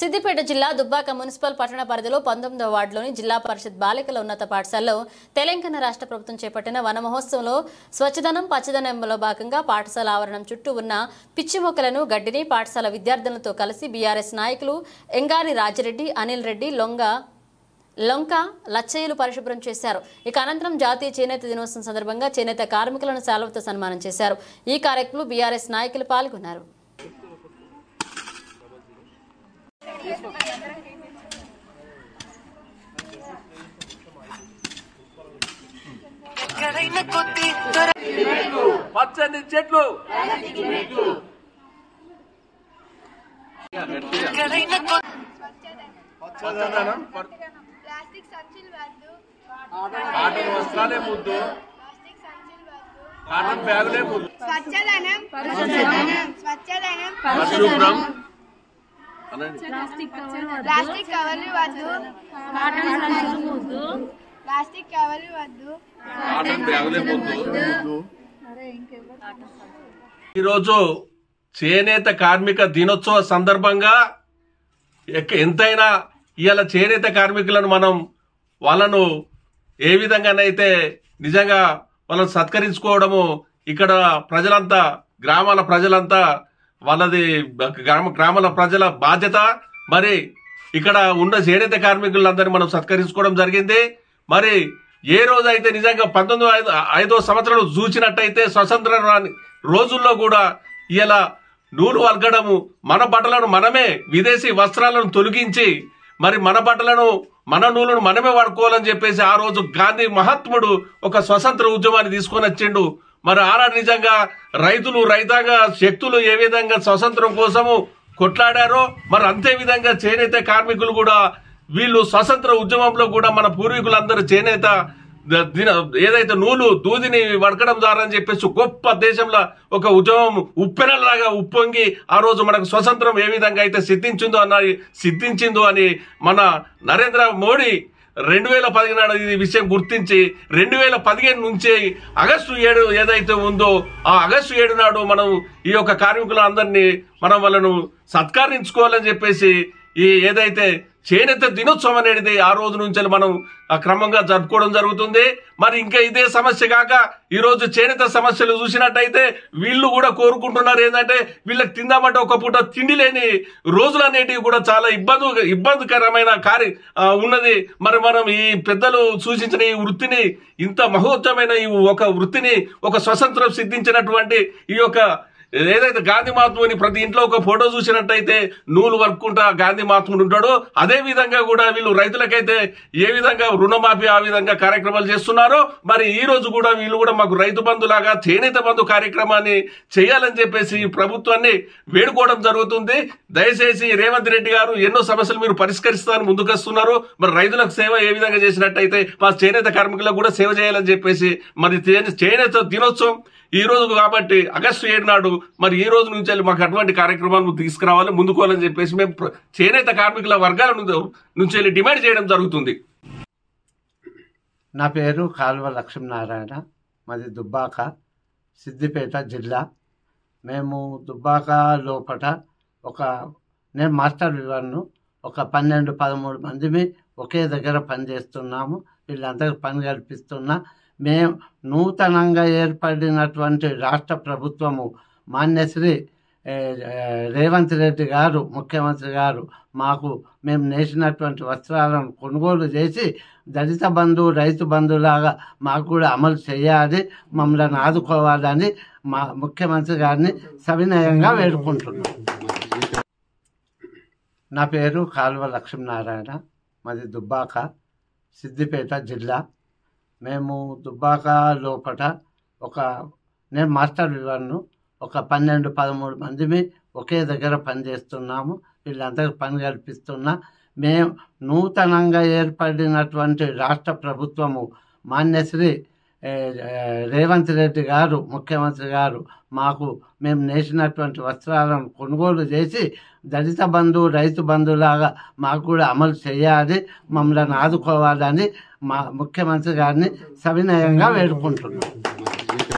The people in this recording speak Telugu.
సిద్దిపేట జిల్లా దుబ్బాక మున్సిపల్ పట్టణ పరిధిలో 19వ వార్డులోని జిల్లా పరిషత్ బాలికల ఉన్నత పాఠశాలలో తెలంగాణ రాష్ట్ర ప్రభుత్వం చేపట్టిన వన మహోత్సవంలో స్వచ్ఛదనం పచ్చదనంలో భాగంగా పాఠశాల ఆవరణం చుట్టూ ఉన్న పిచ్చి మొక్కలను గడ్డిని పాఠశాల విద్యార్థులతో కలిసి బీఆర్ఎస్ నాయకులు ఎంగారి రాజిరెడ్డి అనిల్ రెడ్డి లొంక లచ్చయ్యలు పరిశుభ్రం చేశారు. ఇక అనంతరం జాతీయ చేనేత దినోత్సవం సందర్భంగా చేనేత కార్మికులను శాలువతో సన్మానం చేశారు. ఈ కార్యక్రమంలో బీఆర్ఎస్ నాయకులు పాల్గొన్నారు. పచ్చని చెట్లు ప్లాస్టిక్ సంచులు వద్దు, కాటన్ వస్త్రాలే ముద్దు, కాటన్ బ్యాగులే ముద్దు, స్వచ్ఛదనం పరిశుభ్రం, ప్లాస్టిక్ కవర్లు వద్దు, ప్లాస్టిక్ కవర్లు వద్దు, కాటన్ బ్యాగులే ముద్దు. ఈరోజు చేనేత కార్మిక దినోత్సవ సందర్భంగా ఎంతైనా ఇవాళ చేనేత కార్మికులను వాళ్ళను ఏ విధంగానైతే నిజంగా వాళ్ళని సత్కరించుకోవడము ఇక్కడ ప్రజలంతా గ్రామాల ప్రజలంతా వాళ్ళది గ్రామాల ప్రజల బాధ్యత. మరి ఇక్కడ ఉన్న చేనేత కార్మికులందరినీ మనం సత్కరించుకోవడం జరిగింది. మరి ఏ రోజైతే నిజంగా 1905వ సంవత్సరంలో చూసినట్టయితే స్వతంత్ర రోజుల్లో కూడా ఇలా నూలు వల్గడము, మన బట్టలను మనమే విదేశీ వస్త్రాలను తొలగించి మరి మన బట్టలను మన నూలును మనమే వాడుకోవాలని చెప్పేసి ఆ రోజు గాంధీ మహాత్ముడు ఒక స్వతంత్ర ఉద్యమాన్ని తీసుకొని వచ్చిండు. మరి ఆనాడు నిజంగా రైతులు రైతాంగ శక్తులు ఏ విధంగా స్వతంత్రం కోసము కొట్లాడారో మరి అంతే విధంగా చేనేత కార్మికులు కూడా వీళ్ళు స్వతంత్ర ఉద్యమంలో కూడా మన పూర్వీకులందరూ చేనేత ఏదైతే నూలు దూదిని వడకడం ద్వారా అని చెప్పేసి గొప్ప దేశంలో ఒక ఉద్యమం ఉప్పెనలాగా ఉప్పొంగి ఆ రోజు మనకు స్వతంత్రం ఏ విధంగా అయితే సిద్ధించిందో అని మన నరేంద్ర మోడీ 2014 ఈ విషయం గుర్తించి 2015 నుంచి ఆగస్టు 7 ఏదైతే ఉందో ఆ ఆగస్టు 7 నాడు మనం ఈ యొక్క కార్మికులందరినీ వాళ్ళను సత్కరించుకోవాలని చెప్పేసి ఈ ఏదైతే చేనేత దినోత్సవం అనేది ఆ రోజు నుంచి మనం క్రమంగా జరుపుకోవడం జరుగుతుంది. మరి ఇంకా ఇదే సమస్య కాక ఈ రోజు చేనేత సమస్యలు చూసినట్టయితే వీళ్ళు కూడా కోరుకుంటున్నారు ఏంటంటే వీళ్ళకి తిందామంటే ఒక పూట తిండి లేని రోజులు అనేటివి కూడా చాలా ఇబ్బందికరమైన ఉన్నది. మరి మనం ఈ పెద్దలు సూచించిన ఈ వృత్తిని ఇంత మహోత్తమైన ఈ ఒక వృత్తిని ఒక స్వతంత్రం సిద్ధించినటువంటి ఈ యొక్క ఏదైతే గాంధీ మహాత్ముని ప్రతి ఇంట్లో ఒక ఫోటో చూసినట్టయితే నూలు వర్క్కుంటా గాంధీ మహాత్ముడు ఉంటాడు. అదే విధంగా కూడా వీళ్ళు రైతులకైతే ఏ విధంగా రుణమాఫీ ఆ విధంగా కార్యక్రమాలు చేస్తున్నారో మరి ఈ రోజు కూడా వీళ్ళు కూడా మాకు రైతు బంధు లాగా చేనేత బంధు కార్యక్రమాన్ని చేయాలని చెప్పేసి ప్రభుత్వాన్ని వేడుకోవడం జరుగుతుంది. దయచేసి రేవంత్ రెడ్డి గారు ఎన్నో సమస్యలు మీరు పరిష్కరిస్తారని ముందుకొస్తున్నారు. మరి రైతులకు సేవ ఏ విధంగా చేసినట్టయితే మా చేనేత కార్మికులకు కూడా సేవ చేయాలని చెప్పేసి మరి చేనేత దినోత్సవం ఈ రోజు కాబట్టి ఆగస్టు 7 నాడు మరి ఈ రోజు నుంచి మాకు అటువంటి కార్యక్రమాలు తీసుకురావాలి ముందుకోవాలని చెప్పేసి మేము చేనేత కార్మికుల వర్గాల నుంచి డిమాండ్ చేయడం జరుగుతుంది. నా పేరు కాల్వ లక్ష్మీనారాయణ, మాది దుబ్బాక సిద్దిపేట జిల్లా. మేము దుబ్బాక లోపల నేను మాస్టర్ వివరణను ఒక 12-13 మందిమి ఒకే దగ్గర పనిచేస్తున్నాము. వీళ్ళందరికీ పని కల్పిస్తున్నా. మేము నూతనంగా ఏర్పడినటువంటి రాష్ట్ర ప్రభుత్వము మాన్యశ్రీ రేవంత్ రెడ్డి గారు ముఖ్యమంత్రి గారు మేము నేసినటువంటి వస్త్రాలను కొనుగోలు చేసి దళిత బంధు రైతు బంధులాగా మాకు కూడా అమలు చేయాలి, మమ్మల్ని ఆదుకోవాలని మా ముఖ్యమంత్రి గారిని సవినయంగా వేడుకుంటున్నాం. నా పేరు కాల్వ లక్ష్మీనారాయణ, మాది దుబ్బాక సిద్దిపేట జిల్లా. మేము దుబ్బాక లోపల నేను మాస్టర్ వివరణను ఒక 12-13 మందిమి ఒకే దగ్గర పనిచేస్తున్నాము. వీళ్ళందరికీ పని కల్పిస్తున్నా. మేము నూతనంగా ఏర్పడినటువంటి రాష్ట్ర ప్రభుత్వము మాన్యశ్రీ రేవంత్ రెడ్డి గారు ముఖ్యమంత్రి గారు మేము నేసినటువంటి వస్త్రాలను కొనుగోలు చేసి దళిత బంధు రైతు బంధులాగా మాకు కూడా అమలు చేయాలి, మమ్మల్ని ఆదుకోవాలని మా ముఖ్యమంత్రి గారిని సవినయంగా వేడుకుంటున్నాం.